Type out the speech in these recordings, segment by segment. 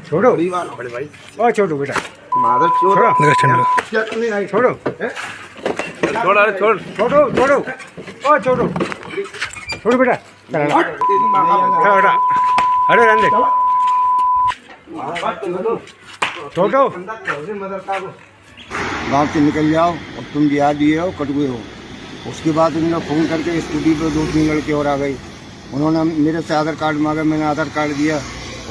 छोड़ो बड़े भाई ओ छोड़ो बेटा मादर चोर छोड़ो छोड़ो छोड़ अरे छोड़ छोड़ो छोड़ो ओ छोड़ो छोड़ो बेटा चला चला बेटा अरे रहने छोड़ो गाँव से निकल जाओ और तुम जिया दिए हो कटुए हो। उसके बाद उन्होंने फ़ोन करके स्कूटी पर 2-3 लड़के और आ गए। उन्होंने मेरे से आधार कार्ड मांगा, मैंने आधार कार्ड दिया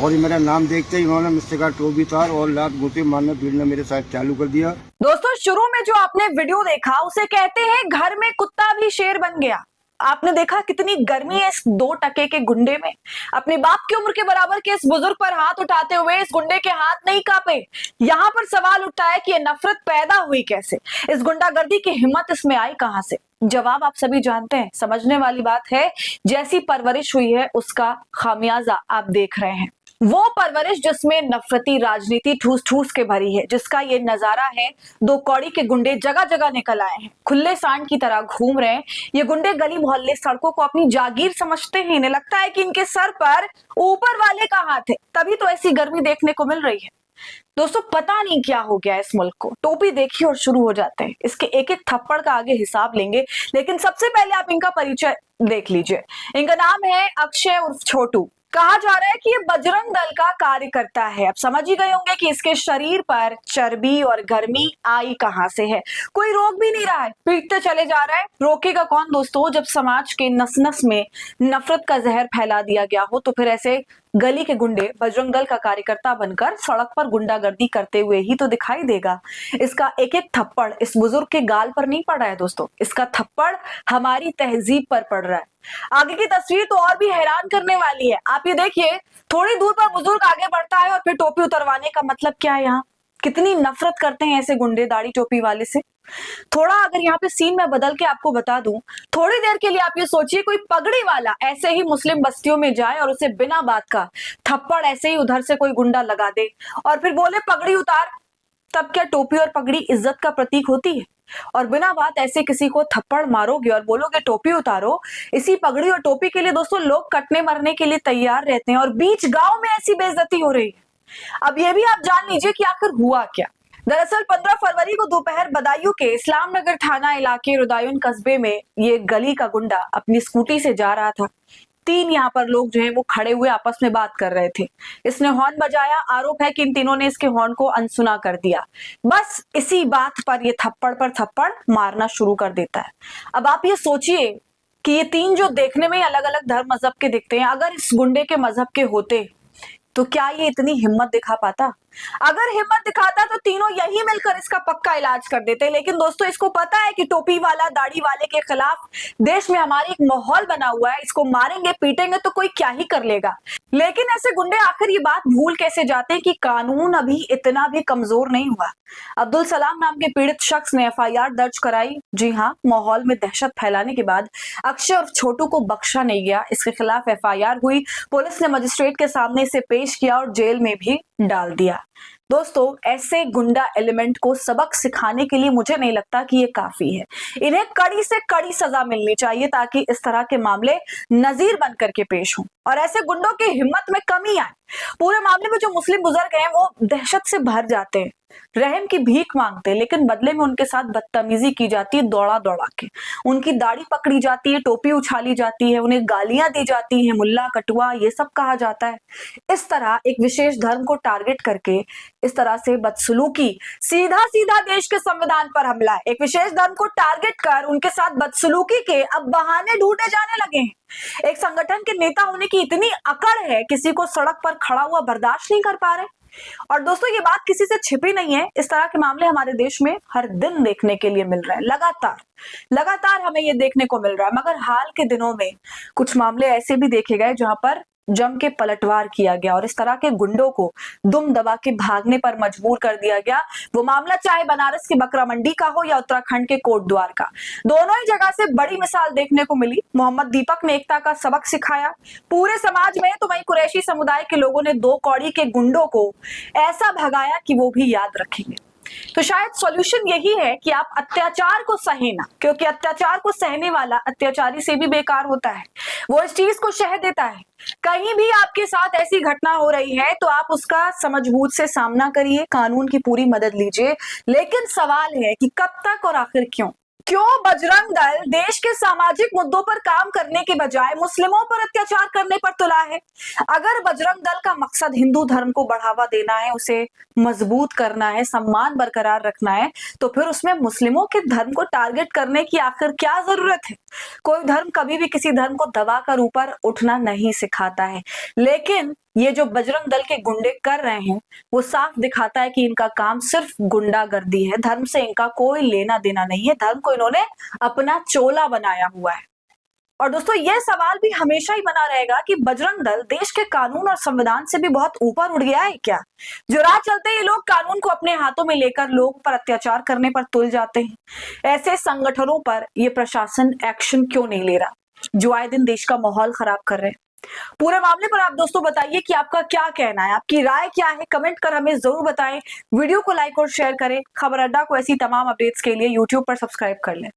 और ये मेरा नाम देखते ही उन्होंने मुझसे कहा टोपी तार और लात घूटे मारना पीटना मेरे साथ चालू कर दिया। दोस्तों शुरू में जो आपने वीडियो देखा उसे कहते हैं घर में कुत्ता भी शेर बन गया। आपने देखा कितनी गर्मी है इस 2 टके के गुंडे में। अपने बाप की उम्र के बराबर के इस बुजुर्ग पर हाथ उठाते हुए इस गुंडे के हाथ नहीं कांपे। यहाँ पर सवाल उठता है कि ये नफरत पैदा हुई कैसे, इस गुंडागर्दी की हिम्मत इसमें आई कहां से। जवाब आप सभी जानते हैं, समझने वाली बात है। जैसी परवरिश हुई है उसका खामियाजा आप देख रहे हैं। वो परवरिश जिसमें नफरती राजनीति ठूस ठूस के भरी है, जिसका ये नजारा है। 2 कौड़ी के गुंडे जगह जगह निकल आए हैं, खुले सांड की तरह घूम रहे हैं। ये गुंडे गली मोहल्ले सड़कों को अपनी जागीर समझते हैं। इन्हें लगता है कि इनके सर पर ऊपर वाले का हाथ है, तभी तो ऐसी गर्मी देखने को मिल रही है। दोस्तों पता नहीं क्या हो गया इस मुल्क को। टोपी देखिए और शुरू हो जाते हैं। इसके एक एक थप्पड़ का आगे हिसाब लेंगे, लेकिन सबसे पहले आप इनका परिचय देख लीजिए। इनका नाम है अक्षय उर्फ छोटू। कहा जा रहा है कि ये बजरंग दल का कार्यकर्ता है। अब समझ ही गए होंगे कि इसके शरीर पर चर्बी और गर्मी आई कहां से है। कोई रोक भी नहीं रहा है, पीटते चले जा रहा है। रोकेगा कौन दोस्तों, जब समाज के नस नस में नफरत का जहर फैला दिया गया हो। तो फिर ऐसे गली के गुंडे बजरंग दल का कार्यकर्ता बनकर सड़क पर गुंडागर्दी करते हुए ही तो दिखाई देगा। इसका एक एक थप्पड़ इस बुजुर्ग के गाल पर नहीं पड़ रहा है दोस्तों, इसका थप्पड़ हमारी तहजीब पर पड़ रहा है। आगे की तस्वीर तो और भी हैरान करने वाली है। आप ये देखिए, थोड़ी दूर पर बुजुर्ग आगे बढ़ता है और फिर टोपी उतरवाने का मतलब क्या है। यहाँ कितनी नफरत करते हैं ऐसे गुंडे दाढ़ी टोपी वाले से। थोड़ा अगर यहाँ पे सीन में बदल के आपको बता दूं, थोड़ी देर के लिए आप ये सोचिए कोई पगड़ी वाला ऐसे ही मुस्लिम बस्तियों में जाए और उसे बिना बात का थप्पड़ ऐसे ही उधर से कोई गुंडा लगा दे और फिर बोले पगड़ी उतार। तब क्या टोपी और पगड़ी इज्जत का प्रतीक होती है? और बिना बात ऐसे किसी को थप्पड़ मारोगे और बोलोगे टोपी उतारो। इसी पगड़ी और टोपी के लिए दोस्तों लोग कटने मरने के लिए तैयार रहते हैं और बीच गांव में ऐसी बेइज्जती हो रही है। अब ये भी आप जान लीजिए कि आखिर हुआ क्या। दरअसल 15 फरवरी को दोपहर बदायूं के इस्लाम नगर थाना इलाके रुदायुन कस्बे में ये गली का गुंडा अपनी स्कूटी से जा रहा था। 3 यहाँ पर लोग जो है वो खड़े हुए आपस में बात कर रहे थे। इसने हॉर्न बजाया। आरोप है कि इन तीनों ने इसके हॉर्न को अनसुना कर दिया। बस इसी बात पर ये थप्पड़ पर थप्पड़ मारना शुरू कर देता है। अब आप ये सोचिए कि ये 3 जो देखने में अलग अलग धर्म मजहब के दिखते हैं, अगर इस गुंडे के मजहब के होते तो क्या ये इतनी हिम्मत दिखा पाता? अगर हिम्मत दिखाता तो तीनों यही मिलकर इसका पक्का इलाज कर देते। लेकिन दोस्तों इसको पता है कि टोपी वाला दाढ़ी वाले के खिलाफ देश में हमारे एक माहौल बना हुआ है। इसको मारेंगे पीटेंगे तो कोई क्या ही कर लेगा। लेकिन ऐसे गुंडे आखिर ये बात भूल कैसे जाते हैं कि कानून अभी इतना भी कमजोर नहीं हुआ। अब्दुल सलाम नाम के पीड़ित शख्स ने FIR दर्ज कराई। जी हाँ, माहौल में दहशत फैलाने के बाद अक्षय और छोटू को बख्शा नहीं गया। इसके खिलाफ FIR हुई। पुलिस ने मजिस्ट्रेट के सामने इसे पेश किया और जेल में भी डाल दिया। दोस्तों ऐसे गुंडा एलिमेंट को सबक सिखाने के लिए मुझे नहीं लगता कि ये काफी है। इन्हें कड़ी से कड़ी सजा मिलनी चाहिए ताकि इस तरह के मामले नजीर बन करके पेश हों और ऐसे गुंडों की हिम्मत में कमी आए। पूरे मामले में जो मुस्लिम बुजुर्ग हैं वो दहशत से भर जाते हैं, रहम की भीख मांगते हैं, लेकिन बदले में उनके साथ बदतमीजी की जाती है दौड़ा दौड़ा के। उनकी दाढ़ी पकड़ी जाती है, टोपी उछाली जाती है, उन्हें गालियां दी जाती हैं, मुल्ला कटुआ ये सब कहा जाता है। इस तरह एक विशेष धर्म को टारगेट करके इस तरह से बदसलूकी, सीधा सीधा देश के संविधान पर हमला। एक विशेष धर्म को टारगेट कर उनके साथ बदसलूकी के अब बहाने ढूंढे जाने लगे हैं। एक संगठन के नेता होने की इतनी अकड़ है, किसी को सड़क पर खड़ा हुआ बर्दाश्त नहीं कर पा रहे। और दोस्तों ये बात किसी से छिपी नहीं है। इस तरह के मामले हमारे देश में हर दिन देखने के लिए मिल रहे हैं। लगातार हमें ये देखने को मिल रहा है। मगर हाल के दिनों में कुछ मामले ऐसे भी देखे गए जहां पर जम के पलटवार किया गया और इस तरह के गुंडों को दुम दबा के भागने पर मजबूर कर दिया गया। वो मामला चाहे बनारस की बकरा मंडी का हो या उत्तराखंड के कोटद्वार का, दोनों ही जगह से बड़ी मिसाल देखने को मिली। मोहम्मद दीपक ने एकता का सबक सिखाया पूरे समाज में, तो वहीं कुरैशी समुदाय के लोगों ने 2 कौड़ी के गुंडों को ऐसा भगाया कि वो भी याद रखेंगे। तो शायद सॉल्यूशन यही है कि आप अत्याचार को सहे ना, क्योंकि अत्याचार को सहने वाला अत्याचारी से भी बेकार होता है, वो इस चीज को सह देता है। कहीं भी आपके साथ ऐसी घटना हो रही है तो आप उसका समझबूझ से सामना करिए, कानून की पूरी मदद लीजिए, लेकिन सवाल है कि कब तक और आखिर क्यों बजरंग दल देश के सामाजिक मुद्दों पर काम करने के बजाय मुस्लिमों पर अत्याचार करने पर तुला है? अगर बजरंग दल का मकसद हिंदू धर्म को बढ़ावा देना है, उसे मजबूत करना है, सम्मान बरकरार रखना है, तो फिर उसमें मुस्लिमों के धर्म को टारगेट करने की आखिर क्या जरूरत है? कोई धर्म कभी भी किसी धर्म को दबाकर ऊपर उठना नहीं सिखाता है, लेकिन ये जो बजरंग दल के गुंडे कर रहे हैं वो साफ दिखाता है कि इनका काम सिर्फ गुंडागर्दी है, धर्म से इनका कोई लेना देना नहीं है, धर्म को इन्होंने अपना चोला बनाया हुआ है। और दोस्तों यह सवाल भी हमेशा ही बना रहेगा कि बजरंग दल देश के कानून और संविधान से भी बहुत ऊपर उठ गया है क्या? जो राह चलते ये लोग कानून को अपने हाथों में लेकर लोगों पर अत्याचार करने पर तुल जाते हैं। ऐसे संगठनों पर यह प्रशासन एक्शन क्यों नहीं ले रहा, जो आए दिन देश का माहौल खराब कर रहे हैं? पूरे मामले पर आप दोस्तों बताइए कि आपका क्या कहना है, आपकी राय क्या है, कमेंट कर हमें जरूर बताएं। वीडियो को लाइक और शेयर करें। खबर अड्डा को ऐसी तमाम अपडेट्स के लिए यूट्यूब पर सब्सक्राइब कर लें।